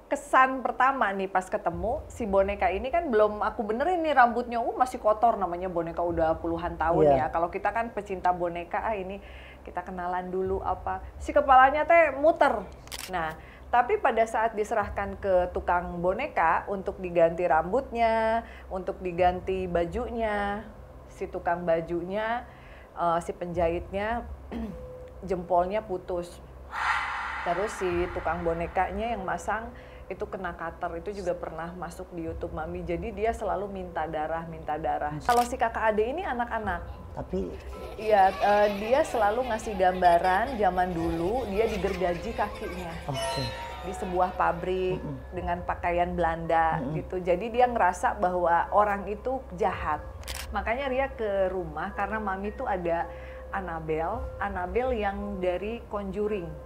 kesan pertama nih pas ketemu si boneka ini kan belum aku benerin nih rambutnya, masih kotor, namanya boneka udah puluhan tahun ya. Kalau kita kan pecinta boneka, ini kita kenalan dulu apa. Si kepalanya teh muter. Nah, tapi pada saat diserahkan ke tukang boneka untuk diganti rambutnya, untuk diganti bajunya, si tukang bajunya, si penjahitnya jempolnya putus. Terus si tukang bonekanya yang masang itu kena cutter, itu juga pernah masuk di YouTube Mami. Jadi dia selalu minta darah. Kalau si kakak ade ini anak-anak. Tapi iya, dia selalu ngasih gambaran zaman dulu dia digergaji kakinya. Di sebuah pabrik dengan pakaian Belanda gitu. Jadi dia ngerasa bahwa orang itu jahat. Makanya Ria ke rumah karena Mami tuh ada Annabelle yang dari Conjuring.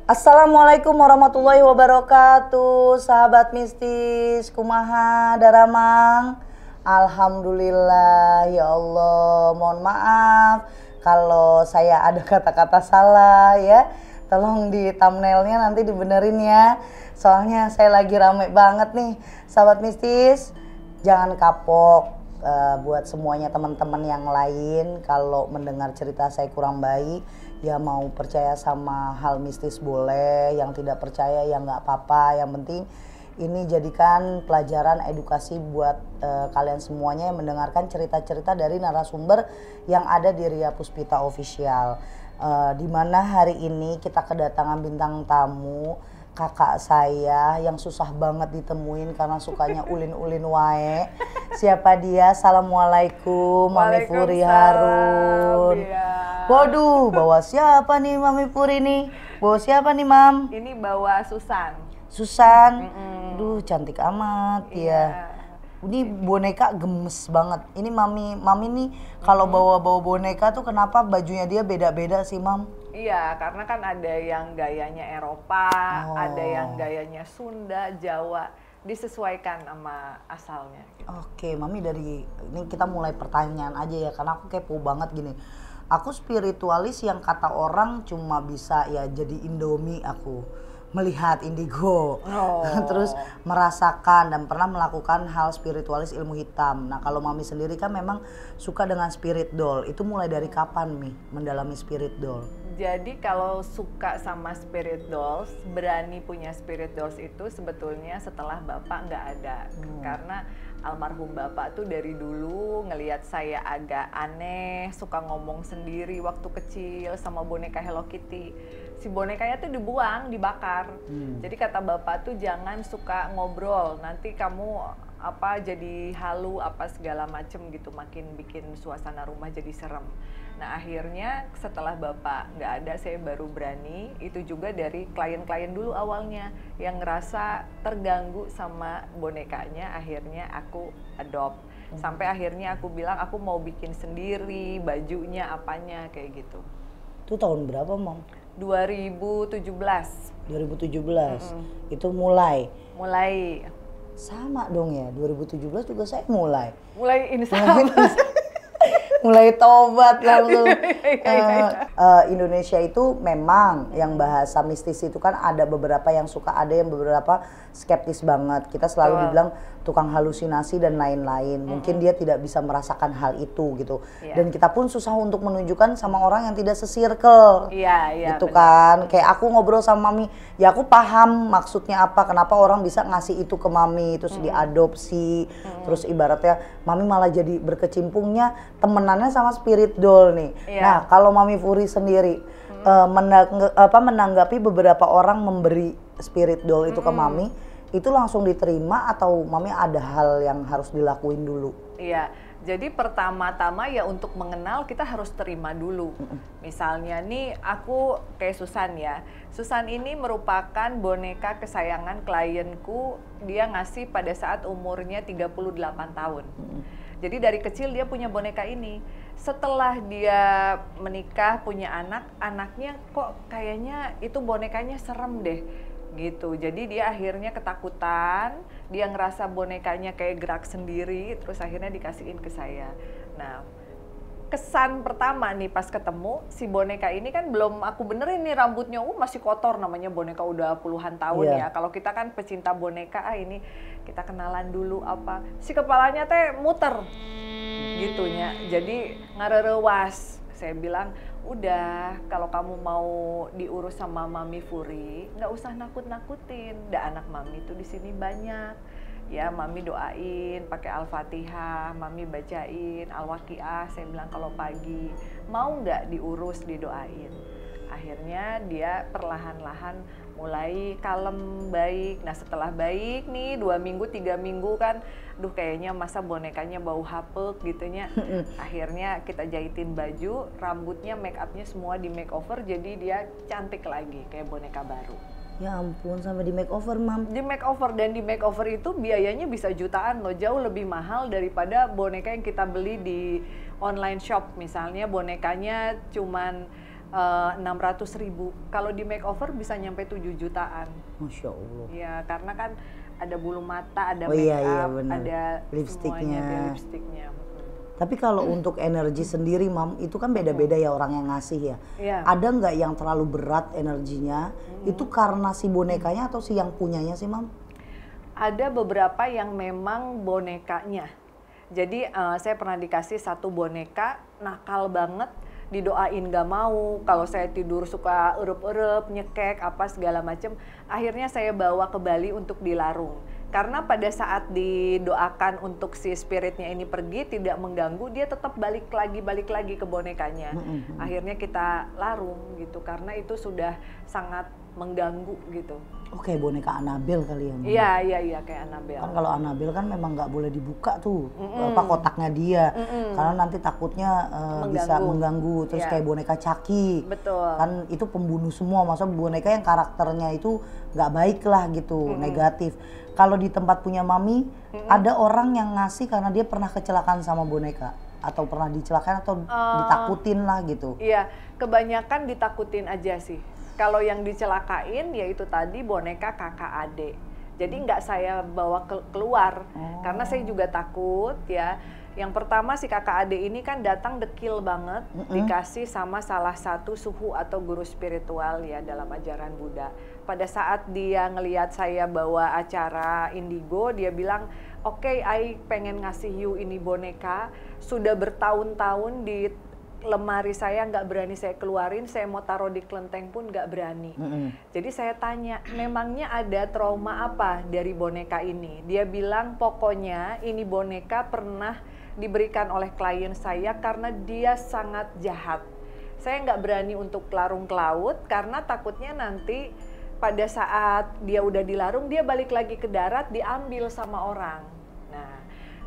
Assalamualaikum warahmatullahi wabarakatuh, sahabat mistis, kumaha daramang. Alhamdulillah, ya Allah, mohon maaf kalau saya ada kata-kata salah ya. Tolong di thumbnailnya nanti dibenerin ya. Soalnya saya lagi rame banget nih, sahabat mistis. Jangan kapok. Buat semuanya teman-teman yang lain, kalau mendengar cerita saya kurang baik, ya mau percaya sama hal mistis boleh, yang tidak percaya ya nggak apa-apa. Yang penting ini jadikan pelajaran edukasi buat kalian semuanya yang mendengarkan cerita-cerita dari narasumber yang ada di Ria Puspita Official. Dimana hari ini kita kedatangan bintang tamu, kakak saya yang susah banget ditemuin karena sukanya ulin-ulin wae. Siapa dia? Assalamualaikum, Mami Puri Harun. Waduh, bawa siapa nih Mami Puri nih? Bawa siapa nih, Mam? Ini bawa Susan. Susan? Duh, cantik amat ya. Ini boneka gemes banget. Ini Mami nih kalau bawa-bawa boneka tuh kenapa bajunya dia beda-beda sih, Mam? Iya, karena kan ada yang gayanya Eropa, ada yang gayanya Sunda, Jawa, disesuaikan sama asalnya. Gitu. Oke, Mami dari ini kita mulai pertanyaan aja ya, karena aku kepo banget gini. Aku spiritualis yang kata orang cuma bisa ya jadi Indomie aku. Melihat indigo, terus merasakan dan pernah melakukan hal spiritualis ilmu hitam. Nah kalau Mami sendiri kan memang suka dengan spirit doll. Itu mulai dari kapan Mi mendalami spirit doll? Jadi kalau suka sama spirit dolls, berani punya spirit dolls itu sebetulnya setelah Bapak nggak ada. Karena almarhum Bapak tuh dari dulu ngelihat saya agak aneh, suka ngomong sendiri waktu kecil sama boneka Hello Kitty. Si bonekanya tuh dibuang, dibakar. Jadi kata Bapak tuh jangan suka ngobrol, nanti kamu jadi halu apa segala macem gitu, makin bikin suasana rumah jadi serem. Nah akhirnya setelah Bapak nggak ada, saya baru berani. Itu juga dari klien-klien dulu awalnya yang ngerasa terganggu sama bonekanya, akhirnya aku adopt. Sampai akhirnya aku bilang aku mau bikin sendiri bajunya, apanya kayak gitu. Itu tahun berapa, Mam? 2017. 2017. Itu mulai. Sama dong ya, 2017 juga saya mulai. Ini sama. Mulai tobat langsung. Indonesia itu memang yang bahasa mistis itu kan ada beberapa yang suka, ada yang beberapa skeptis banget. Kita selalu dibilang tukang halusinasi dan lain-lain. Mungkin dia tidak bisa merasakan hal itu gitu. Dan kita pun susah untuk menunjukkan sama orang yang tidak se-circle. Gitu kan. Kayak aku ngobrol sama Mami, ya aku paham maksudnya apa, kenapa orang bisa ngasih itu ke Mami, terus diadopsi. Terus ibaratnya Mami malah jadi berkecimpungnya temenannya sama spirit doll nih. Nah, kalau Mami Puri sendiri menanggapi beberapa orang memberi spirit doll itu ke Mami, itu langsung diterima atau Mami ada hal yang harus dilakuin dulu? Iya, Jadi pertama-tama ya untuk mengenal kita harus terima dulu. Misalnya nih aku kayak Susan ya. Susan ini merupakan boneka kesayangan klienku. Dia ngasih pada saat umurnya 38 tahun. Jadi dari kecil dia punya boneka ini. Setelah dia menikah, punya anak, anaknya kok kayaknya itu bonekanya serem deh. Gitu, jadi dia akhirnya ketakutan, dia ngerasa bonekanya kayak gerak sendiri, terus akhirnya dikasihin ke saya. Nah, kesan pertama nih pas ketemu, si boneka ini kan belum aku benerin nih rambutnya, masih kotor, namanya boneka udah puluhan tahun ya. Kalau kita kan pecinta boneka, ini kita kenalan dulu apa, si kepalanya teh muter, gitunya, jadi ngarerewas. Saya bilang, udah kalau kamu mau diurus sama Mami Furi, nggak usah nakut-nakutin. Dah anak Mami tuh di sini banyak. Ya Mami doain, pakai Al-Fatihah, Mami bacain, Al-Waqiah. Saya bilang kalau pagi, mau nggak diurus, didoain. Akhirnya dia perlahan-lahan mulai kalem, baik. Nah setelah baik nih 2 minggu, 3 minggu kan, duh kayaknya masa bonekanya bau hapek gitunya. Akhirnya kita jahitin baju, rambutnya, make upnya semua di makeover, jadi dia cantik lagi kayak boneka baru. Ya ampun, sampai di makeover, Mam. Di makeover, dan di makeover itu biayanya bisa jutaan loh, jauh lebih mahal daripada boneka yang kita beli di online shop. Misalnya bonekanya cuman 600.000, kalau di makeover bisa nyampe 7 jutaan. Masya Allah. Ya karena kan ada bulu mata, ada ada lipstiknya. Lipstiknya. Tapi kalau untuk energi sendiri, Mam, itu kan beda-beda ya orang yang ngasih ya. Ada nggak yang terlalu berat energinya? Itu karena si bonekanya atau si yang punyanya sih, Mam? Ada beberapa yang memang bonekanya. Jadi saya pernah dikasih satu boneka nakal banget, didoain gak mau, kalau saya tidur suka erup-erup, nyekek, apa segala macem. Akhirnya saya bawa ke Bali untuk dilarung. Karena pada saat didoakan untuk si spiritnya ini pergi, tidak mengganggu, dia tetap balik lagi ke bonekanya. Akhirnya kita larung gitu, karena itu sudah sangat mengganggu gitu. Oh kayak boneka Annabelle kali ya, Mam? Iya kayak Annabelle. Kan kalau Annabelle kan memang nggak boleh dibuka tuh, apa kotaknya dia, karena nanti takutnya bisa mengganggu. Terus kayak boneka Chucky, betul. Kan itu pembunuh semua, maksudnya boneka yang karakternya itu nggak baik lah gitu, negatif. Kalau di tempat punya Mami, ada orang yang ngasih karena dia pernah kecelakaan sama boneka, atau pernah dicelakaan atau ditakutin lah gitu. Iya, kebanyakan ditakutin aja sih. Kalau yang dicelakain yaitu tadi boneka kakak adik. Jadi nggak saya bawa keluar karena saya juga takut ya. Yang pertama si kakak adik ini kan datang dekil banget, dikasih sama salah satu suhu atau guru spiritual ya dalam ajaran Buddha. Pada saat dia ngelihat saya bawa acara indigo, dia bilang, "Oke, I pengen ngasih you ini boneka, sudah bertahun-tahun di lemari saya, nggak berani saya keluarin, saya mau taruh di kelenteng pun nggak berani." Jadi saya tanya, memangnya ada trauma apa dari boneka ini? Dia bilang, pokoknya ini boneka pernah diberikan oleh klien saya karena dia sangat jahat. Saya nggak berani untuk larung ke laut karena takutnya nanti pada saat dia udah dilarung, dia balik lagi ke darat, diambil sama orang. Nah,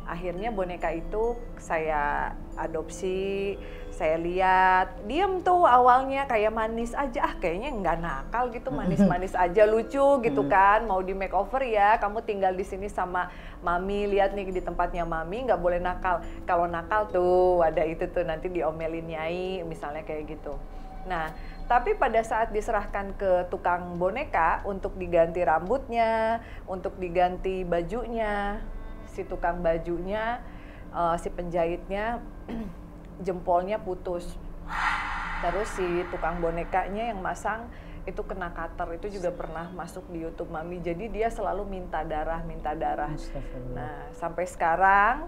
akhirnya boneka itu saya adopsi, saya lihat, diem tuh awalnya kayak manis aja, kayaknya nggak nakal gitu, manis-manis aja, lucu gitu kan, mau di makeover ya, kamu tinggal di sini sama Mami, lihat nih di tempatnya Mami, nggak boleh nakal. Kalau nakal tuh ada itu tuh nanti diomelin Nyai, misalnya kayak gitu. Nah, tapi pada saat diserahkan ke tukang boneka untuk diganti rambutnya, untuk diganti bajunya, si tukang bajunya, si penjahitnya jempolnya putus. Terus si tukang bonekanya yang masang itu kena cutter, itu juga pernah masuk di YouTube Mami. Jadi dia selalu minta darah. Nah, sampai sekarang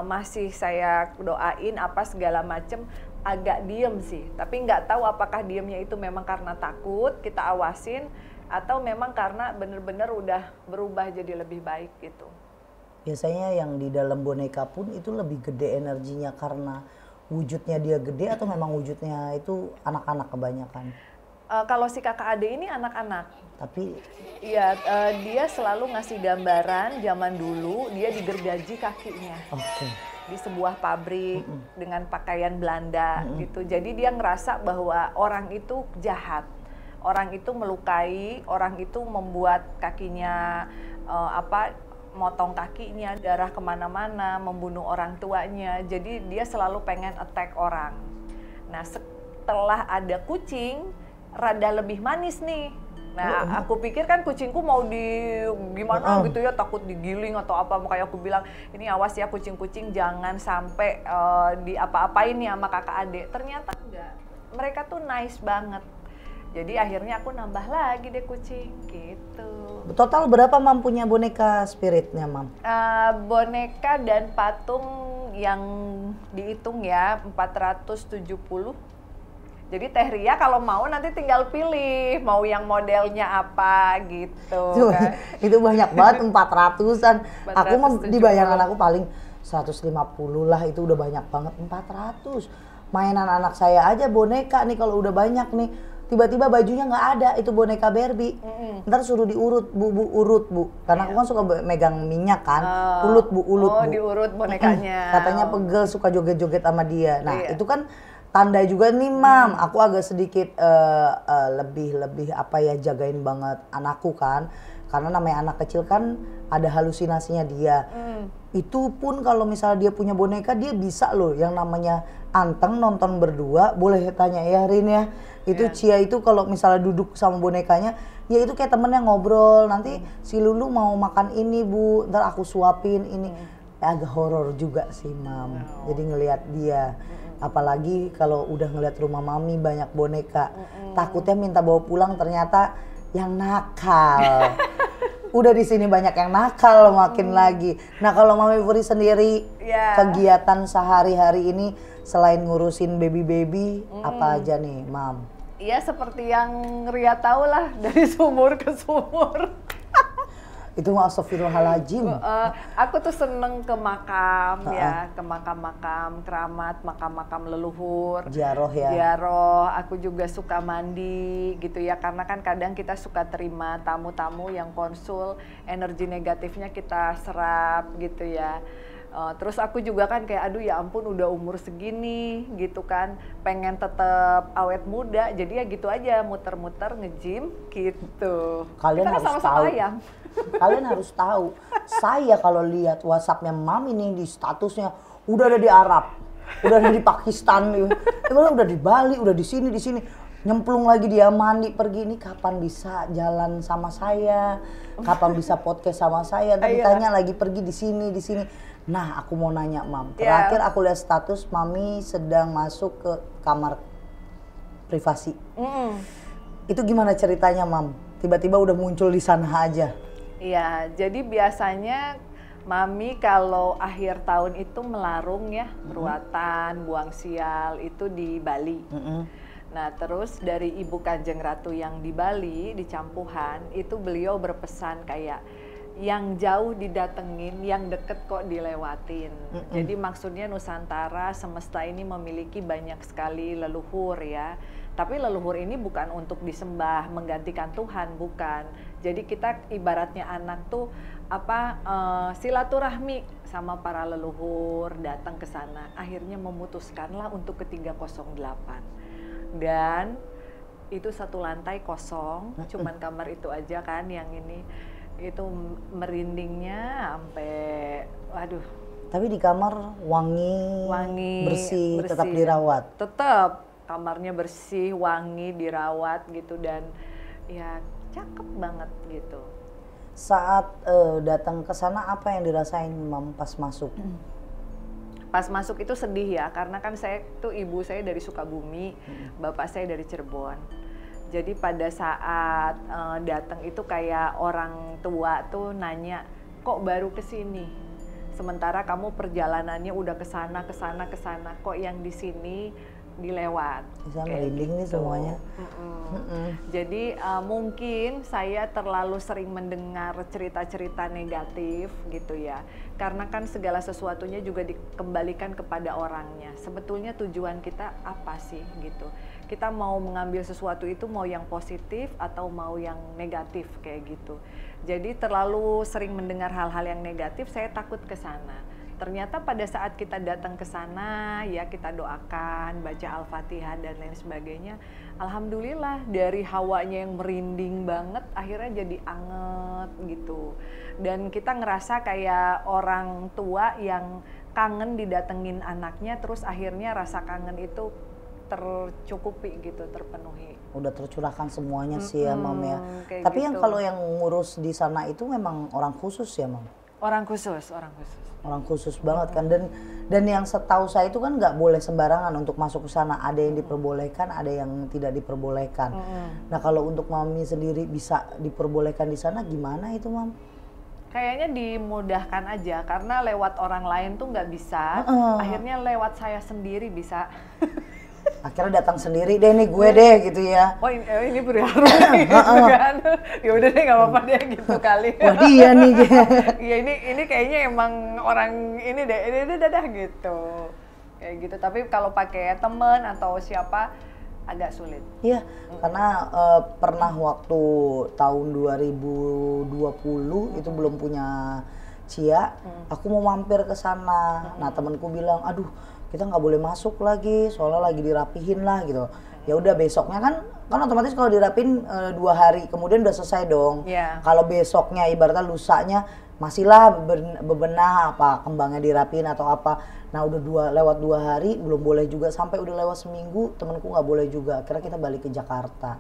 masih saya doain apa segala macem, agak diem sih. Tapi nggak tahu apakah diemnya itu memang karena takut, kita awasin, atau memang karena bener-bener udah berubah jadi lebih baik gitu. Biasanya yang di dalam boneka pun itu lebih gede energinya karena wujudnya dia gede atau memang wujudnya itu anak-anak kebanyakan? Kalau si kakak ade ini anak-anak. Tapi iya, dia selalu ngasih gambaran zaman dulu dia digergaji kakinya. di sebuah pabrik dengan pakaian Belanda gitu. Jadi dia ngerasa bahwa orang itu jahat, orang itu melukai, orang itu membuat kakinya motong kakinya, darah kemana-mana, membunuh orang tuanya. Jadi dia selalu pengen attack orang. Nah setelah ada kucing, rada lebih manis nih. Nah, aku pikir kan kucingku mau gimana gitu ya, takut digiling atau apa. Makanya aku bilang, ini awas ya kucing-kucing jangan sampai diapa-apain ya sama kakak adik. Ternyata enggak, mereka tuh nice banget. Jadi akhirnya aku nambah lagi deh kucing gitu. Total berapa Mam punya boneka spiritnya Mam? Boneka dan patung yang dihitung ya 470. Jadi Teh Ria kalau mau nanti tinggal pilih mau yang modelnya apa gitu kan. Itu banyak banget 400-an. Aku di bayangan aku paling 150 lah, itu udah banyak banget. 400. Mainan anak saya aja boneka nih kalau udah banyak nih. Tiba-tiba bajunya nggak ada, itu boneka Barbie. Ntar suruh diurut, bu urut bu. Karena aku kan suka megang minyak kan. Ulut bu, bu. Diurut bonekanya. Katanya pegel, suka joget-joget sama dia. Nah itu kan tanda juga nih Mam, aku agak sedikit lebih apa ya, jagain banget anakku kan, karena namanya anak kecil kan ada halusinasinya dia. Itu pun kalau misalnya dia punya boneka, dia bisa loh yang namanya anteng nonton berdua. Boleh tanya ya Rin ya, itu Cia itu kalau misalnya duduk sama bonekanya, ya itu kayak temennya ngobrol, nanti si Lulu mau makan ini bu, ntar aku suapin ini. Agak horor juga sih Mam, jadi ngelihat dia. Apalagi kalau udah ngeliat rumah Mami banyak boneka, takutnya minta bawa pulang ternyata yang nakal. Udah di sini banyak yang nakal makin lagi. Nah kalau Mami Puri sendiri kegiatan sehari-hari ini selain ngurusin baby apa aja nih Mam? Iya seperti yang Ria tahu lah, dari sumur ke sumur. Itu mah astagfirullahaladzim. Aku tuh seneng ke makam ya, ke makam-makam keramat, makam-makam leluhur. Ziarah ya. Ziarah, aku juga suka mandi gitu ya, karena kan kadang kita suka terima tamu-tamu yang konsul, energi negatifnya kita serap gitu ya. Terus aku juga kan kayak aduh ya ampun udah umur segini gitu kan, pengen tetap awet muda, jadi ya gitu aja muter-muter nge-gym gitu. Kalian kita harus sama-sama tahu. ayam. Kalian harus tahu, saya kalau lihat WhatsAppnya Mami nih di statusnya udah ada di Arab, udah ada di Pakistan, udah di Bali, udah di sini, nyemplung lagi dia mandi pergi. Ini kapan bisa jalan sama saya, kapan bisa podcast sama saya? Tapi tanya lagi pergi di sini. Nah aku mau nanya Mam, terakhir aku lihat status Mami sedang masuk ke kamar privasi. Itu gimana ceritanya Mam? Tiba-tiba udah muncul di sana aja. Iya, jadi biasanya Mami kalau akhir tahun itu melarung ya, beruatan, buang sial itu di Bali. Nah terus dari Ibu Kanjeng Ratu yang di Bali, di Campuhan, itu beliau berpesan kayak yang jauh didatengin, yang deket kok dilewatin. Jadi maksudnya Nusantara semesta ini memiliki banyak sekali leluhur ya. Tapi leluhur ini bukan untuk disembah, menggantikan Tuhan, bukan. Jadi kita ibaratnya anak tuh silaturahmi sama para leluhur, datang ke sana. Akhirnya memutuskanlah untuk ke 308. Dan itu satu lantai kosong, cuman kamar itu aja kan yang ini. Itu merindingnya sampai waduh. Tapi di kamar wangi, bersih, tetap dirawat. Tetap kamarnya bersih, wangi, dirawat gitu, dan ya cakep banget gitu. Saat datang ke sana apa yang dirasain Mam pas masuk? Pas masuk itu sedih ya, karena kan saya tuh ibu saya dari Sukabumi, bapak saya dari Cirebon. Jadi pada saat datang itu kayak orang tua tuh nanya, kok baru kesini? Sementara kamu perjalanannya udah kesana, kok yang di sini dilewat. Bisa merinding nih semuanya. Jadi mungkin saya terlalu sering mendengar cerita-cerita negatif gitu ya. Karena kan segala sesuatunya juga dikembalikan kepada orangnya. Sebetulnya tujuan kita apa sih gitu. Kita mau mengambil sesuatu itu mau yang positif atau mau yang negatif kayak gitu. Jadi terlalu sering mendengar hal-hal yang negatif, saya takut ke sana. Ternyata pada saat kita datang ke sana, ya kita doakan, baca Al-Fatihah dan lain sebagainya. Alhamdulillah dari hawanya yang merinding banget, akhirnya jadi anget gitu. Dan kita ngerasa kayak orang tua yang kangen didatengin anaknya, terus akhirnya rasa kangen itu tercukupi gitu, terpenuhi. Udah tercurahkan semuanya sih ya Mam ya. gitu. Tapi yang kalau yang ngurus di sana itu memang orang khusus ya Mam? Orang khusus. Orang khusus banget kan, dan yang setahu saya itu kan nggak boleh sembarangan untuk masuk ke sana, ada yang diperbolehkan, ada yang tidak diperbolehkan. Nah kalau untuk Mami sendiri bisa diperbolehkan di sana gimana itu Mam? Kayaknya dimudahkan aja karena lewat orang lain tuh nggak bisa, akhirnya lewat saya sendiri bisa. Akhirnya datang sendiri deh nih gue deh gitu ya. Oh ini berharu gitu kan. Ya udah deh nggak apa-apa deh gitu kali. Wah dia nih. Ya ini kayaknya emang orang ini deh, ini dadah gitu. Kayak gitu. Tapi kalau pakai temen atau siapa agak sulit. Iya, karena pernah waktu tahun 2020 itu belum punya Cia, aku mau mampir ke sana. Nah temanku bilang, aduh kita nggak boleh masuk lagi, soalnya lagi dirapihin lah gitu. Ya udah besoknya kan otomatis kalau dirapihin 2 hari kemudian udah selesai dong. Kalau besoknya ibaratnya lusanya masihlah bebenah apa kembangnya dirapihin atau apa. Nah udah lewat 2 hari belum boleh juga, sampai udah lewat seminggu temanku nggak boleh juga. Akhirnya kita balik ke Jakarta.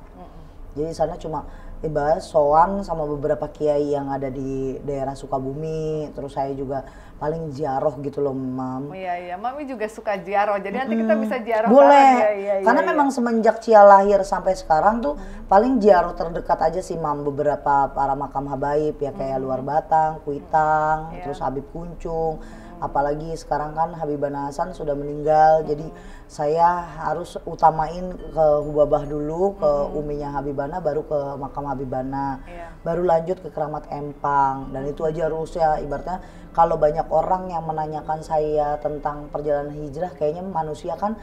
Jadi sana cuma ibarat sowan sama beberapa kiai yang ada di daerah Sukabumi, terus saya juga paling ziarah gitu loh Mam. Iya, Mami juga suka ziarah, jadi nanti kita bisa ziarah. Boleh, karena memang semenjak Cia lahir sampai sekarang tuh paling ziarah terdekat aja sih Mam, beberapa para makam habaib ya kayak Luar Batang, Kuitang, terus Habib Kuncung. Apalagi sekarang kan Habibana Hasan sudah meninggal, jadi saya harus utamain ke Hubabah dulu, ke uminya Habibana, baru ke makam Habibana, baru lanjut ke Keramat Empang, dan itu aja harusnya. Ibaratnya kalau banyak orang yang menanyakan saya tentang perjalanan hijrah, kayaknya manusia kan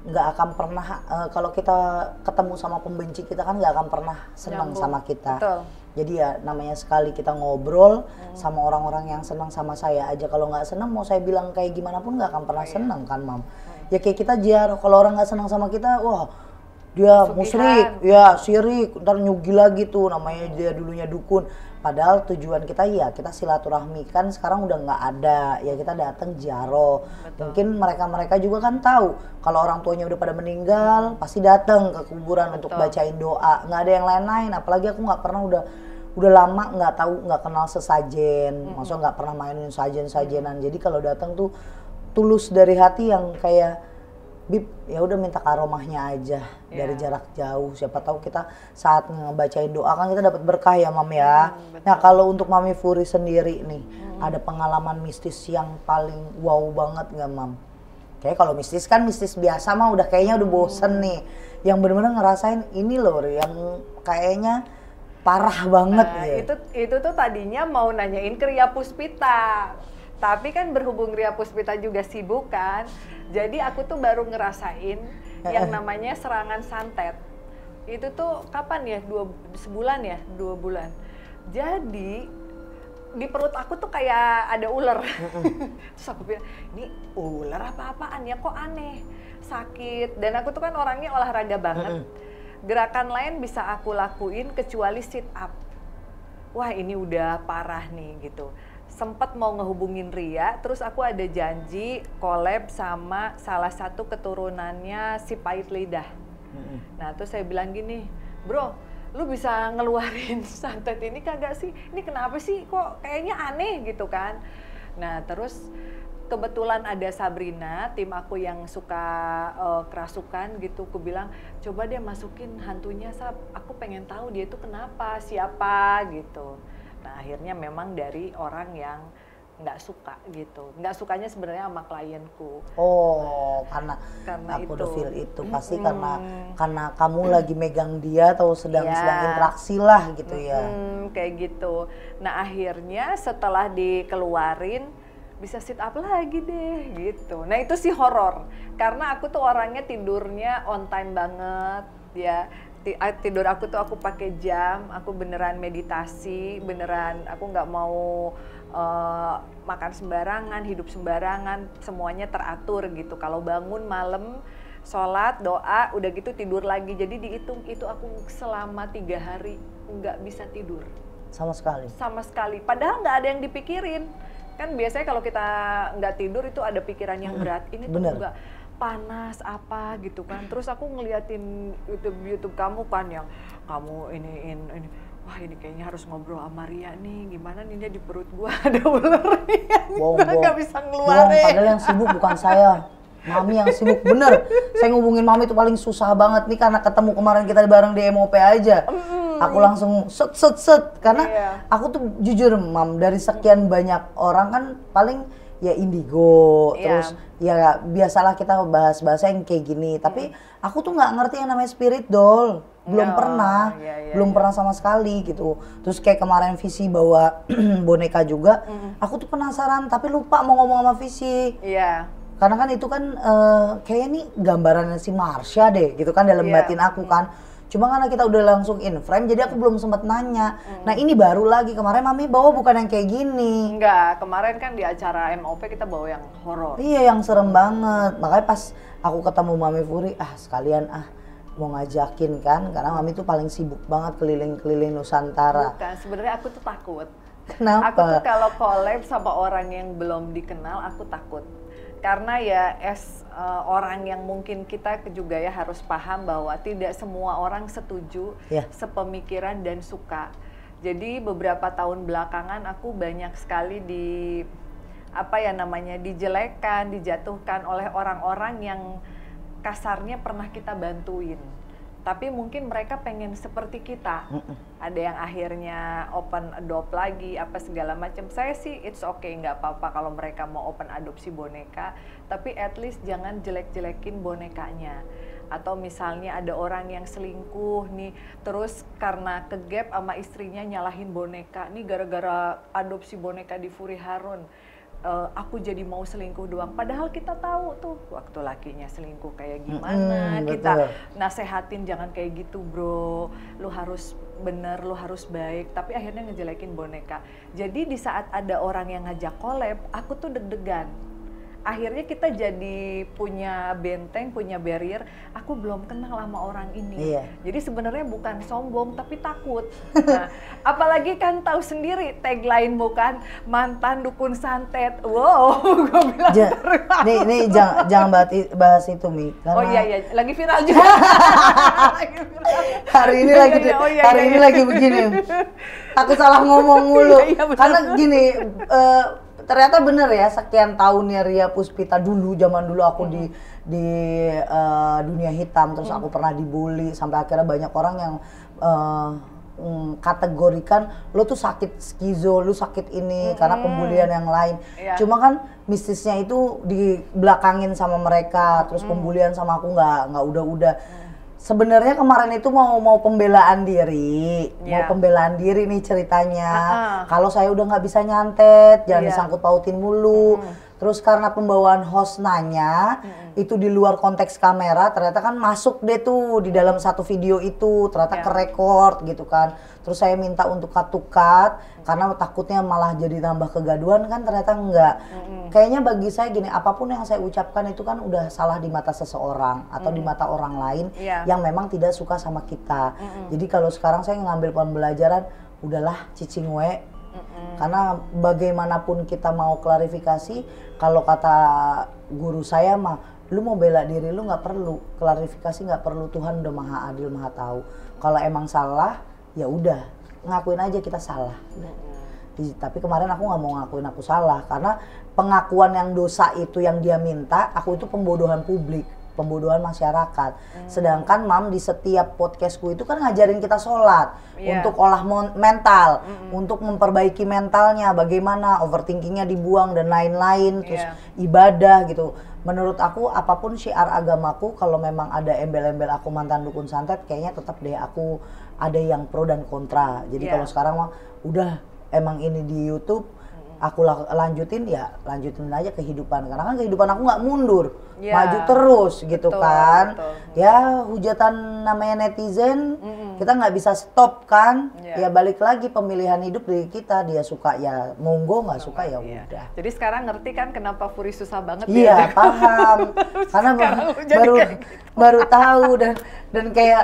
nggak akan pernah kalau kita ketemu sama pembenci kita kan nggak akan pernah senang sama kita. Betul. Jadi ya namanya sekali kita ngobrol sama orang-orang yang senang sama saya aja, kalau nggak senang mau saya bilang kayak gimana pun nggak akan pernah senang kan Mam. Ya kayak kita ziarah, kalau orang nggak senang sama kita, wah dia musyrik, ya syirik, ntar nyugi lagi tuh, namanya dia dulunya dukun. Padahal tujuan kita ya kita silaturahmi, kan sekarang udah nggak ada, ya kita datang ziarah. Mungkin mereka juga kan tahu kalau orang tuanya udah pada meninggal pasti datang ke kuburan untuk bacain doa, nggak ada yang lain-lain. Apalagi aku nggak pernah udah lama nggak tahu, nggak kenal sesajen, maksudnya nggak pernah mainin sajen-sajenan. Jadi kalau datang tuh tulus dari hati yang kayak Bib, ya udah minta karomahnya aja dari jarak jauh. Siapa tahu kita saat ngebacain doa kan kita dapat berkah ya Mam ya. Nah kalau untuk Mami Furi sendiri nih, ada pengalaman mistis yang paling wow banget nggak Mam? Kayak kalau mistis kan mistis biasa mah udah kayaknya udah bosen nih. Yang bener-bener ngerasain ini loh yang kayaknya parah banget ya. Itu tuh tadinya mau nanyain ke Ria Puspita. Tapi kan berhubung Ria Puspita juga sibuk kan, jadi aku tuh baru ngerasain yang namanya serangan santet. Itu tuh kapan ya? 2 bulan. Jadi di perut aku tuh kayak ada ular. Terus aku bilang, ini ular apa-apaan ya, kok aneh, sakit. Dan aku tuh kan orangnya olahraga banget. Gerakan lain bisa aku lakuin kecuali sit up. Wah ini udah parah nih gitu. Sempat mau ngehubungin Ria, terus aku ada janji collab sama salah satu keturunannya si Pahit Lidah. Nah terus saya bilang gini, bro, lu bisa ngeluarin santet ini kagak sih? Ini kenapa sih kok kayaknya aneh gitu kan? Nah terus kebetulan ada Sabrina, tim aku yang suka kerasukan gitu, aku bilang coba deh masukin hantunya Sab, aku pengen tahu dia itu kenapa, siapa gitu. Nah akhirnya memang dari orang yang nggak suka gitu, nggak sukanya sebenarnya sama klienku. Oh karena aku udah feel itu pasti karena kamu lagi megang dia atau sedang interaksi lah gitu ya. Kayak gitu. Nah akhirnya setelah dikeluarin bisa sit up lagi deh gitu. Nah itu sih horor karena aku tuh orangnya tidurnya on time banget ya. tidur aku tuh aku pakai jam, aku beneran meditasi, beneran aku nggak mau makan sembarangan, hidup sembarangan, semuanya teratur gitu. Kalau bangun malam, sholat, doa, udah gitu tidur lagi. Jadi dihitung itu aku selama 3 hari nggak bisa tidur. Sama sekali? Sama sekali, padahal nggak ada yang dipikirin. Kan biasanya kalau kita nggak tidur itu ada pikiran yang berat, ini tuh enggak, panas apa gitu kan. Terus aku ngeliatin YouTube kamu kan yang kamu ini, wah ini kayaknya harus ngobrol sama Ria nih, gimana nih dia di perut gua ada ular nih, nggak bisa ngeluarin. Padahal yang sibuk bukan saya, Mami yang sibuk bener. Saya ngubungin Mami itu paling susah banget nih karena ketemu kemarin kita bareng di MOP aja. Aku langsung set karena aku tuh jujur Mam, dari sekian banyak orang kan paling ya indigo, terus ya biasalah kita bahas-bahasa yang kayak gini, tapi aku tuh nggak ngerti yang namanya spirit doll, belum pernah sama sekali gitu. Terus kayak kemarin Visi bawa boneka juga, aku tuh penasaran tapi lupa mau ngomong sama Visi. Karena kan itu kan kayaknya nih gambarannya si Marsha deh gitu kan dalam batin aku kan. Cuma karena kita udah langsung in frame, jadi aku belum sempat nanya. Nah ini baru lagi, kemarin Mami bawa bukan yang kayak gini. Enggak, kemarin kan di acara MOP kita bawa yang horor. Iya, yang serem banget. Makanya pas aku ketemu Mami Furi, sekalian mau ngajakin kan, karena Mami tuh paling sibuk banget keliling-keliling Nusantara. Bukan, sebenarnya aku tuh takut. Kenapa? Aku tuh kalau collab sama orang yang belum dikenal, aku takut. Karena ya orang yang mungkin kita juga ya harus paham bahwa tidak semua orang setuju, sepemikiran dan suka. Jadi beberapa tahun belakangan aku banyak sekali dijelekan, dijatuhkan oleh orang-orang yang kasarnya pernah kita bantuin. Tapi mungkin mereka pengen seperti kita. Ada yang akhirnya open adopt lagi, apa segala macam. Saya sih it's okay, nggak apa-apa kalau mereka mau open adopsi boneka. Tapi at least jangan jelek-jelekin bonekanya. Atau misalnya ada orang yang selingkuh nih, terus karena kegap sama istrinya nyalahin boneka. Nih gara-gara adopsi boneka di Furi Harun. Aku jadi mau selingkuh doang, padahal kita tahu tuh waktu lakinya selingkuh kayak gimana. Kita nasehatin jangan kayak gitu bro, lu harus bener, lu harus baik, tapi akhirnya ngejelekin boneka. Jadi di saat ada orang yang ngajak collab, aku tuh deg-degan. Akhirnya kita jadi punya benteng, punya barrier. Aku belum kenal sama orang ini. Jadi sebenarnya bukan sombong, tapi takut. Nah, apalagi kan tahu sendiri tagline bukan mantan dukun santet. Wow, gue bilang. Nih jangan bahas itu Mi. Karena... Oh iya, lagi viral juga. Hari ini lagi begini. Aku salah ngomong mulu. Karena gini. Ternyata bener ya, sekian tahunnya Ria Puspita dulu, zaman dulu aku di dunia hitam, terus aku pernah dibully, sampai akhirnya banyak orang yang kategorikan lo tuh sakit skizo, lu sakit ini karena pembulian yang lain. Cuma kan mistisnya itu dibelakangin sama mereka, terus pembulian sama aku nggak udah-udah. Sebenarnya kemarin itu mau pembelaan diri, mau pembelaan diri nih ceritanya. Kalau saya udah nggak bisa nyantet, jangan disangkut pautin mulu. Terus karena pembawaan host nanya, itu di luar konteks kamera, ternyata kan masuk deh tuh di dalam satu video itu, ternyata kerekord gitu kan. Terus saya minta untuk cut karena takutnya malah jadi tambah kegaduhan, kan ternyata enggak. Kayaknya bagi saya gini, apapun yang saya ucapkan itu kan udah salah di mata seseorang atau di mata orang lain yang memang tidak suka sama kita. Jadi kalau sekarang saya ngambil pembelajaran, udahlah cicing we. Karena bagaimanapun kita mau klarifikasi, kalau kata guru saya mah, lu mau bela diri lu nggak perlu, klarifikasi nggak perlu, Tuhan udah maha adil, maha tahu. Kalau emang salah, ya udah ngakuin aja kita salah. Tapi kemarin aku nggak mau ngakuin aku salah, karena pengakuan yang dosa itu yang dia minta, aku itu pembodohan publik, pembodohan masyarakat. Sedangkan Mam di setiap podcastku itu kan ngajarin kita sholat, untuk olah mental, untuk memperbaiki mentalnya, bagaimana overthinkingnya dibuang dan lain-lain, terus ibadah gitu. Menurut aku apapun syiar agamaku, kalau memang ada embel-embel aku mantan dukun santet, kayaknya tetap deh aku ada yang pro dan kontra. Jadi kalau sekarang mah udah emang ini di YouTube, aku lanjutin ya lanjutin aja kehidupan, karena kan kehidupan aku nggak mundur, Ya, maju terus gitu betul, kan. betul. Ya hujatan namanya netizen, kita nggak bisa stop kan. Ya. Ya balik lagi pemilihan hidup dari kita, dia suka ya monggo, nggak suka ya Iya. udah. Jadi sekarang ngerti kan kenapa Furi susah banget Iya diajak. paham, karena Sekarang jadi baru kayak gitu. baru tahu dan kayak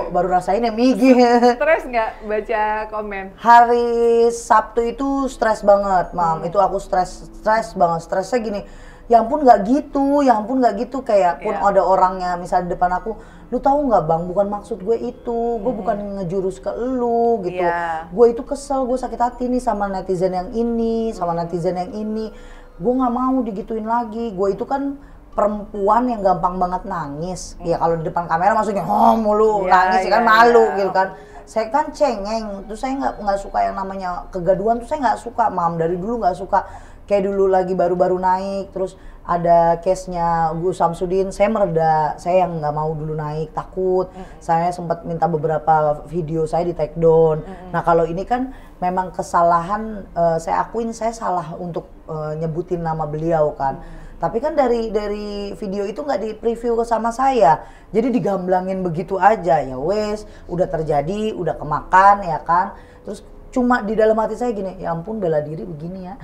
baru rasain ya Migi. Stres nggak baca komen? Hari Sabtu itu stres banget, Mam. Itu aku stres banget. Stresnya gini, ya ampun nggak gitu, ya ampun nggak gitu. Kayak pun Iya. ada orangnya misalnya di depan aku, lu tahu nggak Bang, bukan maksud gue itu, gue bukan ngejurus ke lu gitu. Iya. Gue itu kesel, gue sakit hati nih sama netizen yang ini, sama netizen yang ini. Gue nggak mau digituin lagi. Gue itu kan perempuan yang gampang banget nangis. Ya kalau di depan kamera maksudnya, oh mulu Iya, nangis ya kan iya, malu iya. gitu kan. Saya kan cengeng, terus saya nggak suka yang namanya kegaduhan, tuh saya nggak suka, Mam. Dari dulu nggak suka. Kayak dulu lagi baru-baru naik, terus ada case-nya Gus Samsudin, saya mereda, saya yang nggak mau dulu naik, takut. Saya sempat minta beberapa video saya di take down. Nah kalau ini kan memang kesalahan, saya akuin saya salah untuk nyebutin nama beliau kan. Tapi kan dari video itu nggak di preview sama saya, jadi digamblangin begitu aja. Ya wes, udah terjadi, udah kemakan ya kan. Terus cuma di dalam hati saya gini, ya ampun bela diri begini ya.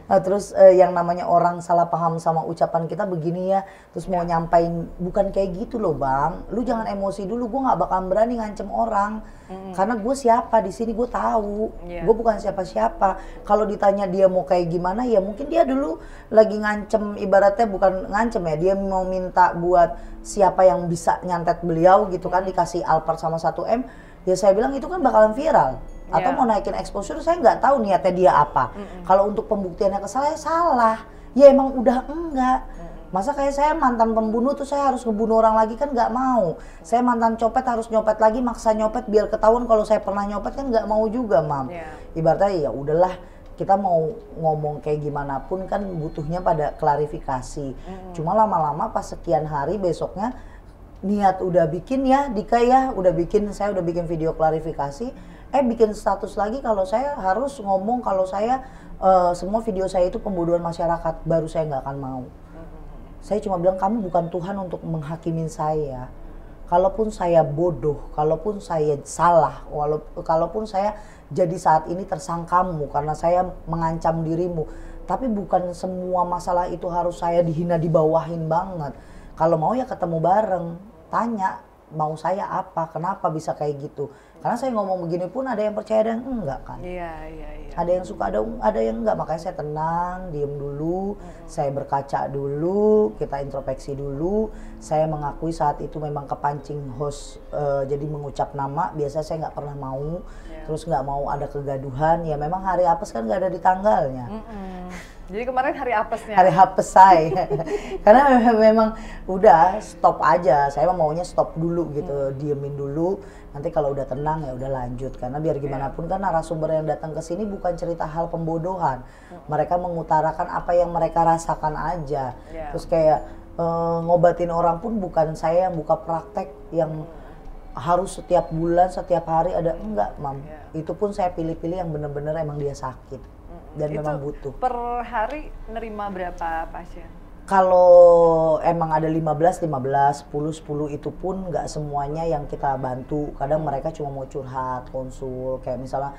Nah, terus yang namanya orang salah paham sama ucapan kita begini ya, terus mau nyampain, bukan kayak gitu loh Bang. Lu jangan emosi dulu, gue nggak bakal berani ngancem orang. Karena gue siapa di sini, gue tahu. Iya. Gue bukan siapa-siapa. Kalau ditanya dia mau kayak gimana, ya mungkin dia dulu lagi ngancem, ibaratnya bukan ngancem ya, dia mau minta buat siapa yang bisa nyantet beliau gitu kan, dikasih Alphard sama 1M. Ya saya bilang itu kan bakalan viral. Atau Ya. mau naikin exposure, saya nggak tahu niatnya dia apa. Kalau untuk pembuktiannya ke saya salah, ya emang udah enggak. Masa kayak saya mantan pembunuh tuh saya harus ngebunuh orang lagi, kan nggak mau. Saya mantan copet harus nyopet lagi, maksa nyopet biar ketahuan kalau saya pernah nyopet, kan nggak mau juga, Mam. Yeah. Ibaratnya ya udahlah, kita mau ngomong kayak gimana pun kan butuhnya pada klarifikasi. Cuma lama-lama pas sekian hari besoknya niat udah bikin ya, Dika ya, saya udah bikin video klarifikasi, bikin status lagi kalau saya harus ngomong kalau saya semua video saya itu pembodohan masyarakat, baru saya nggak akan mau. Saya cuma bilang kamu bukan Tuhan untuk menghakimin saya. Kalaupun saya bodoh, kalaupun saya salah, kalaupun saya jadi saat ini tersangkamu karena saya mengancam dirimu, tapi bukan semua masalah itu harus saya dihina, dibawahin banget. Kalau mau ya ketemu bareng, tanya mau saya apa, kenapa bisa kayak gitu. Karena saya ngomong begini pun ada yang percaya dan enggak kan. Iya, iya, iya. Ada yang suka, ada yang enggak. Makanya saya tenang, diem dulu, saya berkaca dulu, kita introspeksi dulu. Saya mengakui saat itu memang kepancing host, jadi mengucap nama. Biasa saya nggak pernah mau, terus nggak mau ada kegaduhan. Ya memang hari apes kan nggak ada di tanggalnya. Jadi kemarin hari apesnya. Hari hapes saya. Karena memang udah stop aja. Saya maunya stop dulu gitu, diemin dulu. Nanti kalau udah tenang ya udah lanjut. Karena biar gimana pun kan narasumber yang datang ke sini bukan cerita hal pembodohan. Mereka mengutarakan apa yang mereka rasakan aja. Terus kayak ngobatin orang pun bukan saya yang buka praktek yang harus setiap bulan, setiap hari ada, enggak, Mam. Itu pun saya pilih-pilih yang bener-bener emang dia sakit dan Itu memang butuh. Per hari nerima berapa pasien? Kalau emang ada 15, 10 itu pun nggak semuanya yang kita bantu. Kadang mereka cuma mau curhat, konsul, kayak misalnya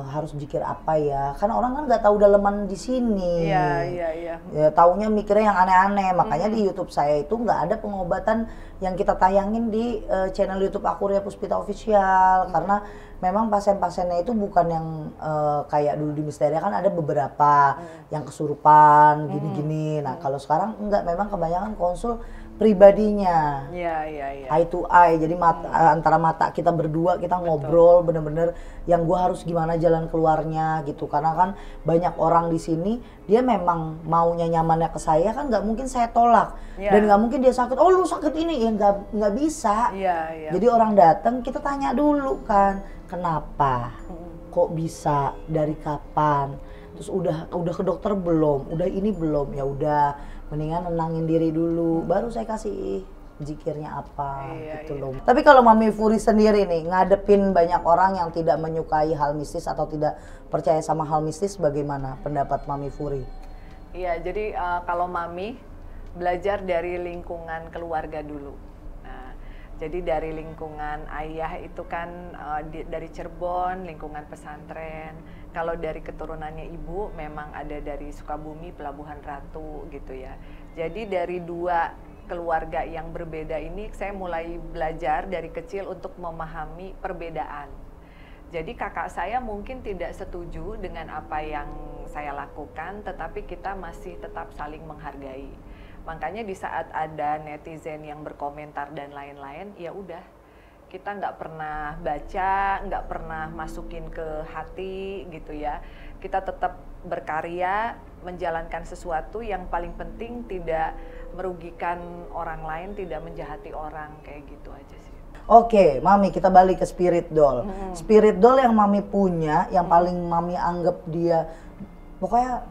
harus zikir apa ya, kan orang kan nggak tahu daleman di sini. Iya, iya, iya. Ya, taunya mikirnya yang aneh-aneh. Makanya di YouTube saya itu nggak ada pengobatan yang kita tayangin di channel YouTube aku Ria Puspita Official, karena memang pasien-pasiennya itu bukan yang kayak dulu di Misteria kan ada beberapa yang kesurupan gini-gini. Nah kalau sekarang enggak, memang kebanyakan konsul pribadinya. Iya, iya, iya. Eye to eye, jadi antara mata kita berdua kita ngobrol bener-bener yang gua harus gimana jalan keluarnya gitu. Karena kan banyak orang di sini dia memang maunya nyamannya ke saya, kan nggak mungkin saya tolak. Dan nggak mungkin dia sakit, oh lu sakit ini, ya nggak bisa. Jadi orang datang kita tanya dulu kan, kenapa, kok bisa, dari kapan, terus udah ke dokter belum, udah ini belum, ya udah mendingan nenangin diri dulu, baru saya kasih zikirnya apa Iya, gitu iya. loh. Tapi kalau Mami Furi sendiri nih ngadepin banyak orang yang tidak menyukai hal mistis atau tidak percaya sama hal mistis, bagaimana pendapat Mami Furi? Iya, jadi kalau Mami belajar dari lingkungan keluarga dulu. Nah, jadi dari lingkungan ayah itu kan dari Cirebon, lingkungan pesantren. Kalau dari keturunannya ibu memang ada dari Sukabumi, Pelabuhan Ratu gitu ya. Jadi dari dua keluarga yang berbeda ini saya mulai belajar dari kecil untuk memahami perbedaan. Jadi kakak saya mungkin tidak setuju dengan apa yang saya lakukan, tetapi kita masih tetap saling menghargai. Makanya di saat ada netizen yang berkomentar dan lain-lain, ya udah, kita nggak pernah baca, nggak pernah masukin ke hati gitu ya. Kita tetap berkarya, menjalankan sesuatu yang paling penting tidak merugikan orang lain, tidak menjahati orang, kayak gitu aja sih. Oke, Mami, kita balik ke spirit doll. Spirit doll yang Mami punya, yang paling Mami anggap dia, pokoknya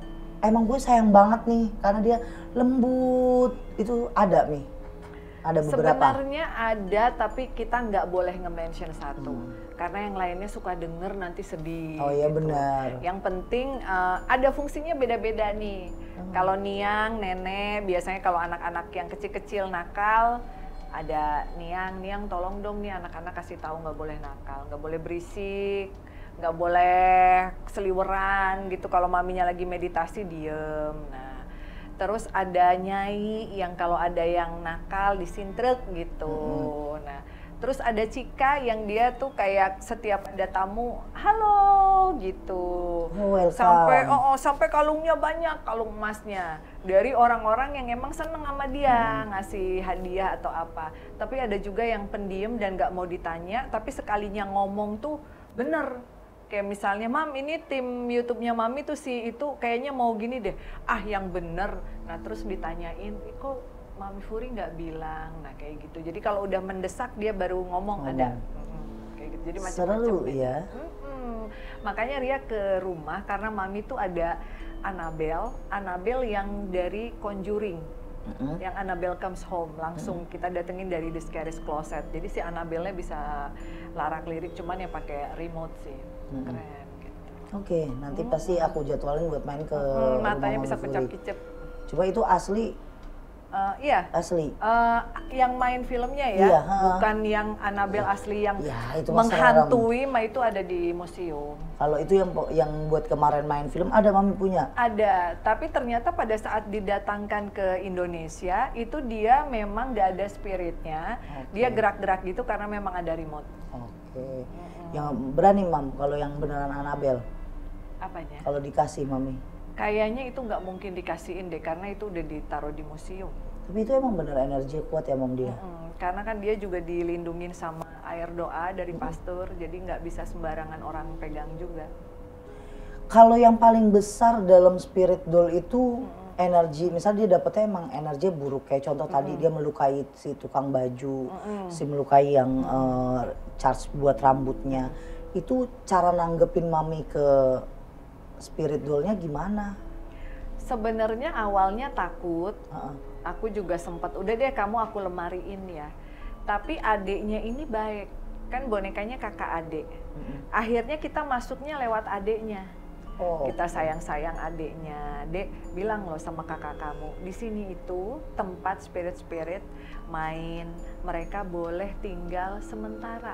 emang gue sayang banget nih, karena dia lembut. Itu ada, Mi? Ada beberapa? Sebenarnya ada, tapi kita nggak boleh nge-mention satu. Karena yang lainnya suka denger nanti sedih. Oh iya, gitu. benar. Yang penting ada fungsinya beda-beda nih. Kalau Niang, Nenek, biasanya kalau anak-anak yang kecil-kecil nakal, ada Niang tolong dong nih anak-anak kasih tahu nggak boleh nakal, nggak boleh berisik, nggak boleh seliweran gitu. Kalau maminya lagi meditasi diem. Nah, terus ada Nyai yang kalau ada yang nakal disintrek gitu. Nah, terus ada Cika yang dia tuh kayak setiap ada tamu, halo gitu. Oh, welcome. Sampai kalungnya banyak, kalung emasnya. Dari orang-orang yang emang seneng sama dia, ngasih hadiah atau apa. Tapi ada juga yang pendiam dan gak mau ditanya, tapi sekalinya ngomong tuh bener. Kayak misalnya, Mam ini tim YouTube-nya Mami tuh si itu kayaknya mau gini deh. Ah yang bener. Nah terus ditanyain, kok Mami Furi nggak bilang? Nah kayak gitu. Jadi kalau udah mendesak dia baru ngomong. Ada. Kayak gitu. Jadi macam-macam. Seru ya. Makanya Ria ke rumah karena Mami tuh ada Annabelle yang dari Conjuring. Yang Annabelle Comes Home, langsung kita datengin dari The Scariest Closet. Jadi si Annabelle-nya bisa larak lirik, cuman ya pakai remote sih. Keren gitu. Oke, nanti pasti aku jadwalin buat main ke matanya rumah bisa Mami Furi. kecap-kecap. Coba itu asli? Iya. Asli? Yang main filmnya ya, Iya, bukan yang Annabelle asli yang ya, itu mah menghantui, mah itu ada di museum. Kalau itu yang buat kemarin main film, ada Mami punya? Ada, tapi ternyata pada saat didatangkan ke Indonesia, itu dia memang gak ada spiritnya, dia gerak-gerak gitu karena memang ada remote. Oke. Yang berani, Mam, kalau yang beneran Annabelle? Apanya? Kalau dikasih, Mami? Kayaknya itu nggak mungkin dikasihin deh, karena itu udah ditaruh di museum. Tapi itu emang bener energi kuat ya, Mam, dia? Karena kan dia juga dilindungin sama air doa dari pastor, jadi nggak bisa sembarangan orang pegang juga. Kalau yang paling besar dalam spirit doll itu energi, misalnya dia dapetnya emang energi buruk, kayak contoh tadi dia melukai si tukang baju, si melukai yang charge buat rambutnya. Itu cara nanggepin Mami ke spirit doll-nya gimana? Sebenarnya awalnya takut, aku juga sempat udah deh kamu aku lemariin ya. Tapi adiknya ini baik, kan bonekanya kakak adik. Akhirnya kita masuknya lewat adiknya. Kita sayang-sayang adiknya. Dek, bilang loh sama kakak kamu, di sini itu tempat spirit-spirit main, mereka boleh tinggal sementara.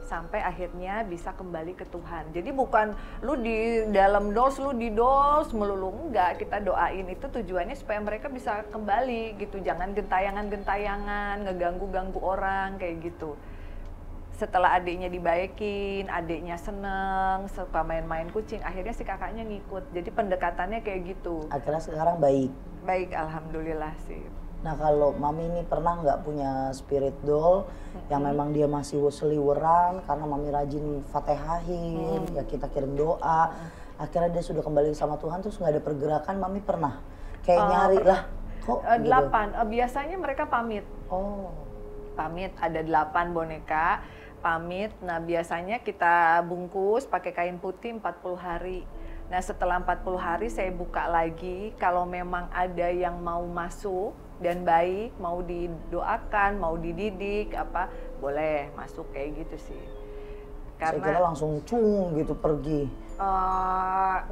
Sampai akhirnya bisa kembali ke Tuhan. Jadi bukan lu di dalam dolls, lu di dolls melulu, enggak. Kita doain itu tujuannya supaya mereka bisa kembali gitu. Jangan gentayangan-gentayangan, ngeganggu-ganggu orang kayak gitu. Setelah adiknya dibaikin, adiknya seneng, suka main-main kucing, akhirnya si kakaknya ngikut. Jadi pendekatannya kayak gitu. Akhirnya sekarang baik? Baik, alhamdulillah sih. Nah kalau Mami ini pernah nggak punya spirit doll yang memang dia masih seliweran karena Mami rajin fatehahin, ya kita kirim doa, akhirnya dia sudah kembali sama Tuhan terus nggak ada pergerakan, Mami pernah kayak nyari lah kok 8, gitu? Biasanya mereka pamit. Pamit, ada 8 boneka, pamit. Nah biasanya kita bungkus pakai kain putih 40 hari. Nah setelah 40 hari saya buka lagi, kalau memang ada yang mau masuk, dan baik, mau didoakan, mau dididik, apa boleh masuk kayak gitu sih. Saya kira langsung cung gitu pergi.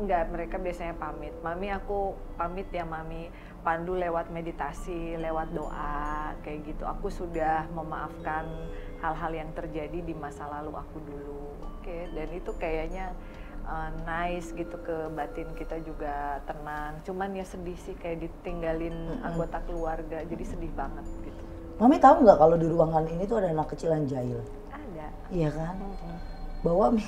Enggak, mereka biasanya pamit. Mami, aku pamit ya Mami. Pandu lewat meditasi, lewat doa, kayak gitu. Aku sudah memaafkan hal-hal yang terjadi di masa lalu aku dulu. Oke, dan itu kayaknya nice gitu, ke batin kita juga tenang. Cuman ya sedih sih kayak ditinggalin anggota keluarga, jadi sedih banget gitu. Mami tahu nggak kalau di ruangan ini tuh ada anak kecil yang jahil? Ada. Iya kan? Bawa Mi.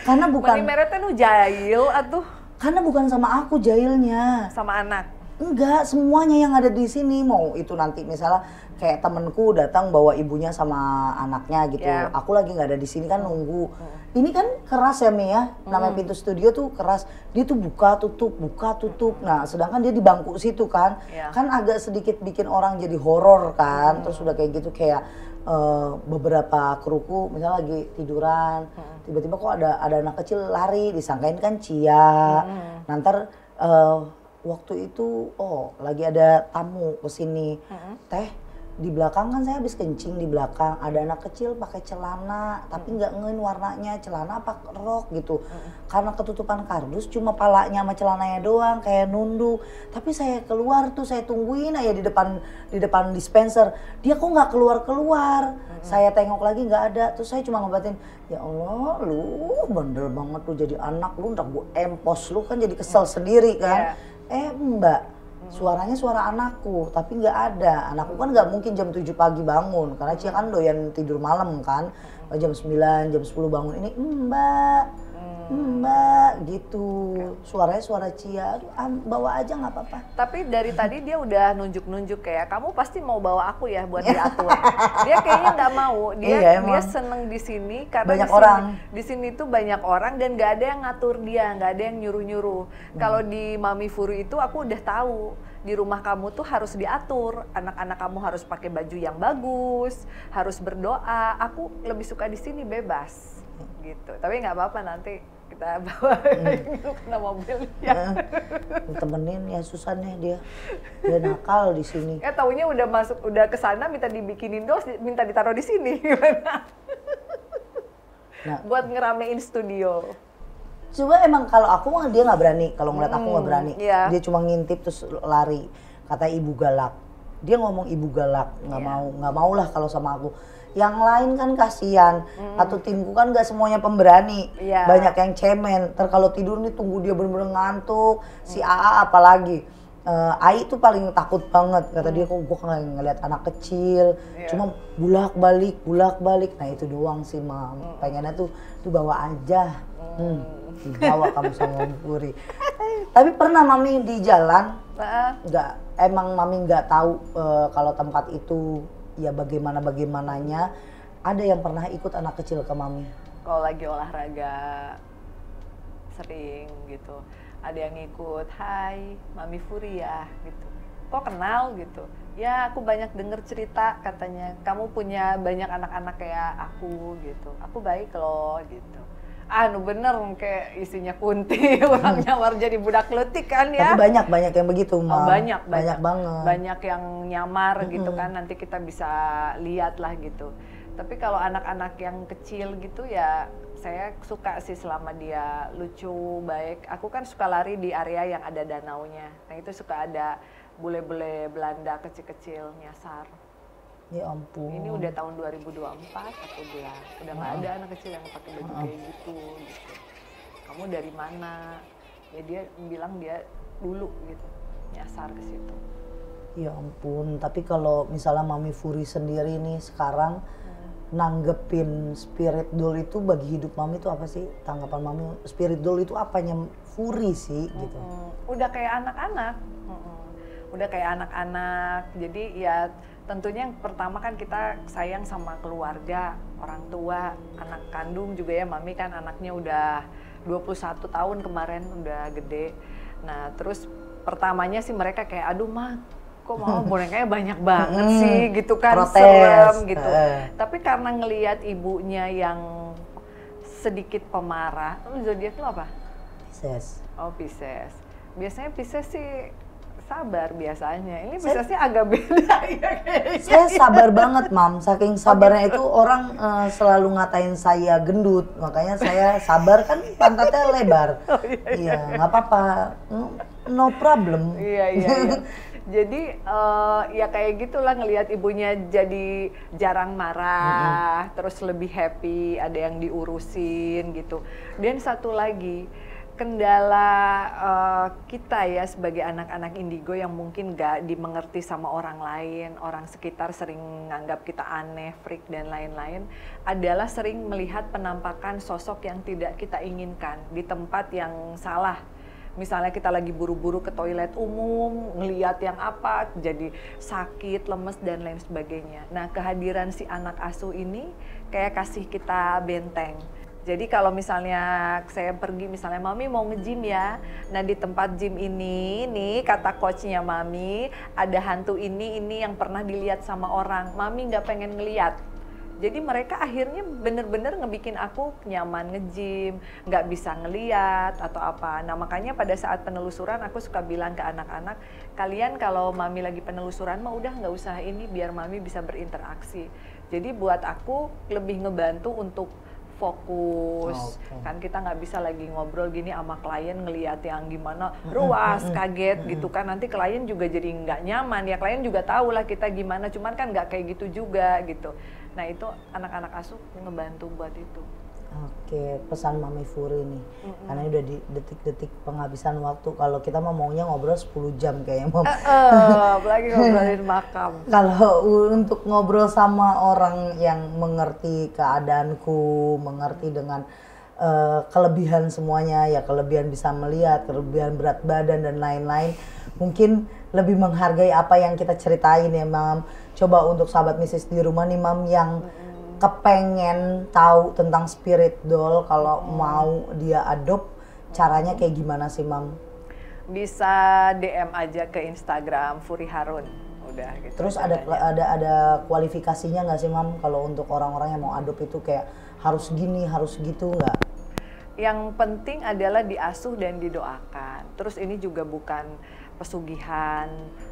Karena bukan. Mami Merete nu jahil atuh. Karena bukan sama aku jahilnya. Sama anak. Enggak, semuanya yang ada di sini. Mau itu nanti misalnya kayak temenku datang bawa ibunya sama anaknya gitu. Yeah. Aku lagi nggak ada di sini kan nunggu. Ini kan keras ya Mi ya. Namanya pintu studio tuh keras. Dia tuh buka tutup, buka tutup. Nah, sedangkan dia di bangku situ kan. Yeah. Kan agak sedikit bikin orang jadi horor kan. Terus udah kayak gitu kayak beberapa kruku misalnya lagi tiduran, tiba-tiba kok ada anak kecil lari, disangkain kan Cia. Nanti waktu itu lagi ada tamu kesini, teh di belakang kan saya habis kencing di belakang, ada anak kecil pakai celana tapi nggak ngein warnanya, celana apa rok gitu. Karena ketutupan kardus cuma palanya sama celananya doang kayak nunduk. Tapi saya keluar tuh, saya tungguin aja di depan dispenser. Dia kok nggak keluar. Saya tengok lagi nggak ada. Terus saya cuma ngobatin, ya Allah lu bener banget lu jadi anak, lu ntar gue empos lu kan, jadi kesel sendiri kan. Mbak, suaranya suara anakku, tapi nggak ada. Anakku kan nggak mungkin jam 7 pagi bangun, karena Cia kan doyan tidur malam kan. Jam 9, jam 10 bangun, ini Mbak gitu. Suaranya suara Cia, aduh, bawa aja nggak apa-apa. Tapi dari tadi dia udah nunjuk-nunjuk kayak, kamu pasti mau bawa aku ya buat diatur. Dia kayaknya nggak mau, dia seneng di sini karena banyak orang. Di sini tuh banyak orang dan nggak ada yang ngatur dia, nggak ada yang nyuruh-nyuruh. Kalau di Mami Furu itu aku udah tahu, di rumah kamu tuh harus diatur, anak-anak kamu harus pakai baju yang bagus, harus berdoa. Aku lebih suka di sini bebas gitu. Tapi nggak apa-apa, nanti kita bawa kena mobil ya. Temenin ya susah nih dia nakal di sini. Taunya udah masuk, udah kesana minta dibikinin dos, minta ditaruh di sini gimana? Nah, buat ngeramein studio. Coba emang kalau aku mah dia nggak berani, kalau ngeliat aku nggak berani. Yeah. Dia cuma ngintip terus lari. Kata ibu galak. Dia ngomong ibu galak, nggak mau lah kalau sama aku. Yang lain kan kasihan, atau timku kan gak semuanya pemberani, banyak yang cemen. Ntar kalau tidur nih tunggu dia bener-bener ngantuk, si AA apalagi. Ai tuh paling takut banget, kata dia kok gue ngeliat anak kecil, cuma bulak-balik. Nah itu doang sih Mam, pengennya tuh bawa aja, dibawa kamu sama Om Puri. Tapi pernah Mami di jalan, emang Mami nggak tahu kalau tempat itu ya bagaimananya, ada yang pernah ikut anak kecil ke Mami? Kalau lagi olahraga sering gitu, ada yang ikut, hai Mami Furi ya gitu. Kok kenal gitu? Ya aku banyak denger cerita katanya, kamu punya banyak anak-anak kayak aku gitu. Aku baik loh gitu. Bener kayak isinya Kunti, orang nyamar jadi budak letik kan ya. Tapi banyak yang begitu Mam. Banyak banget. Banyak yang nyamar gitu kan, nanti kita bisa lihat lah gitu. Tapi kalau anak-anak yang kecil gitu ya saya suka sih selama dia lucu, baik. Aku kan suka lari di area yang ada danaunya. Nah itu suka ada bule-bule Belanda kecil-kecil nyasar. Ya ampun. Ini udah tahun 2024 aku bilang, udah nggak ada anak kecil yang pakai baju kayak gitu. Kamu dari mana? Ya dia bilang dia dulu gitu nyasar ke situ. Ya ampun, tapi kalau misalnya Mami Furi sendiri nih sekarang nanggepin spirit doll itu bagi hidup Mami itu apa sih? Tanggapan Mami, spirit doll itu apanya Furi sih gitu? Udah kayak anak-anak. Udah kayak anak-anak. Jadi ya tentunya yang pertama kan kita sayang sama keluarga, orang tua, anak kandung juga ya. Mami kan anaknya udah 21 tahun kemarin, udah gede. Nah terus pertamanya sih mereka kayak, aduh mah kok mau bonekanya banyak banget sih gitu kan, serem gitu. Tapi karena ngelihat ibunya yang sedikit pemarah, zodiak lu apa? Pisces. Oh Pisces. Biasanya Pisces sih sabar biasanya. Ini prosesnya agak beda ya kayaknya. Saya sabar banget, Mam. Saking sabarnya itu orang selalu ngatain saya gendut, makanya saya sabar kan pantatnya lebar. Iya, nggak apa-apa, no problem. Iya. Jadi ya kayak gitulah ngelihat ibunya jadi jarang marah, terus lebih happy, ada yang diurusin gitu. Dan satu lagi, kendala kita ya sebagai anak-anak indigo yang mungkin gak dimengerti sama orang lain, orang sekitar sering nganggap kita aneh, freak dan lain-lain, adalah sering melihat penampakan sosok yang tidak kita inginkan di tempat yang salah. Misalnya kita lagi buru-buru ke toilet umum, ngeliat yang apa, jadi sakit, lemes, dan lain sebagainya. Nah, kehadiran si anak asuh ini kayak kasih kita benteng. Jadi kalau misalnya saya pergi, misalnya Mami mau nge-gym ya, nah di tempat gym ini, nih kata coachnya Mami, ada hantu ini yang pernah dilihat sama orang, Mami nggak pengen ngeliat. Jadi mereka akhirnya bener-bener ngebikin aku nyaman nge-gym, nggak bisa ngeliat atau apa. Nah makanya pada saat penelusuran aku suka bilang ke anak-anak, kalian kalau Mami lagi penelusuran mah udah nggak usah ini biar Mami bisa berinteraksi. Jadi buat aku lebih ngebantu untuk fokus. Kan kita nggak bisa lagi ngobrol gini sama klien ngeliat yang gimana ruas, kaget gitu kan, nanti klien juga jadi nggak nyaman ya, klien juga tahu lah kita gimana, cuman kan nggak kayak gitu juga gitu. Nah itu anak-anak asuh ngebantu buat itu. Oke, pesan Mami Furi nih, karena udah di detik-detik penghabisan waktu. Kalau kita maunya ngobrol 10 jam kayaknya, Mam. Apalagi ngobrolin makam. Kalau untuk ngobrol sama orang yang mengerti keadaanku, mengerti dengan kelebihan semuanya, ya kelebihan bisa melihat, kelebihan berat badan dan lain-lain, mungkin lebih menghargai apa yang kita ceritain ya, Mam. Coba untuk sahabat mistis di rumah nih, Mam, yang kepengen tahu tentang spirit doll, kalau mau dia adopt, caranya kayak gimana sih, Mam? Bisa DM aja ke Instagram Furi Harun, udah gitu. Terus ada kualifikasinya nggak sih, Mam, kalau untuk orang-orang yang mau adopt itu kayak harus gini, harus gitu nggak? Yang penting adalah diasuh dan didoakan. Terus ini juga bukan pesugihan,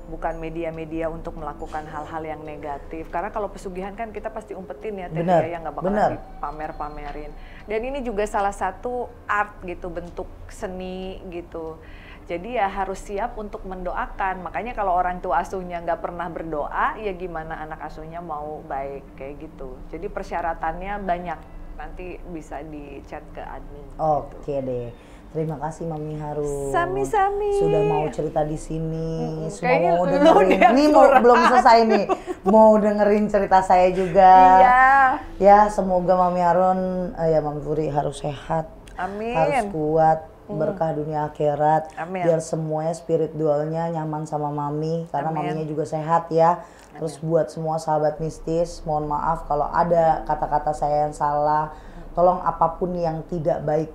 bukan media-media untuk melakukan hal-hal yang negatif. Karena kalau pesugihan kan kita pasti umpetin ya, yang nggak bakal dipamer-pamerin. Dan ini juga salah satu art gitu, bentuk seni gitu. Jadi ya harus siap untuk mendoakan. Makanya kalau orang tua asuhnya nggak pernah berdoa, ya gimana anak asuhnya mau baik kayak gitu. Jadi persyaratannya banyak. Nanti bisa di chat ke admin. Oke deh. Terima kasih Mami Harun. Sami-sami. Sudah mau cerita di sini. Semua mau dengerin. Ini belum selesai nih. Mau dengerin cerita saya juga. Iya. Ya, semoga Mami Harun, ya Mami Furi harus sehat. Amin. Harus kuat, berkah dunia akhirat. Amin. Biar semuanya spiritualnya nyaman sama Mami, karena Maminya juga sehat ya. Terus buat semua sahabat mistis, mohon maaf kalau ada kata-kata saya yang salah. Tolong apapun yang tidak baik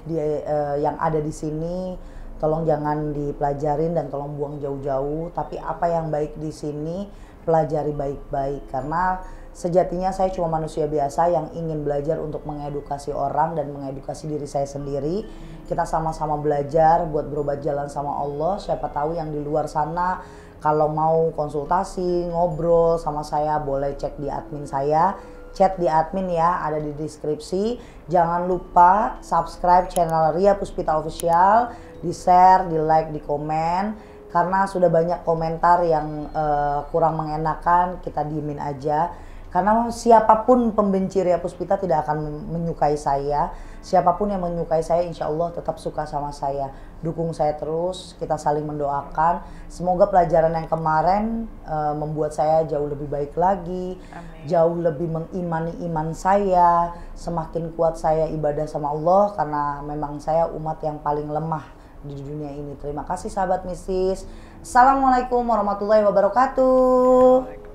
yang ada di sini, tolong jangan dipelajarin dan tolong buang jauh-jauh. Tapi apa yang baik di sini, pelajari baik-baik. Karena sejatinya saya cuma manusia biasa yang ingin belajar untuk mengedukasi orang dan mengedukasi diri saya sendiri. Kita sama-sama belajar buat berobat jalan sama Allah. Siapa tahu yang di luar sana kalau mau konsultasi, ngobrol sama saya, boleh cek di admin saya. Chat di admin ya, ada di deskripsi. Jangan lupa subscribe channel Ria Puspita Official, di share, di like, di komen. Karena sudah banyak komentar yang kurang mengenakan, kita diemin aja. Karena siapapun pembenci Ria Puspita tidak akan menyukai saya. Siapapun yang menyukai saya insya Allah tetap suka sama saya. Dukung saya terus, kita saling mendoakan. Semoga pelajaran yang kemarin membuat saya jauh lebih baik lagi. Amin. Jauh lebih mengimani iman saya. Semakin kuat saya ibadah sama Allah, karena memang saya umat yang paling lemah di dunia ini. Terima kasih sahabat mistis. Assalamualaikum warahmatullahi wabarakatuh.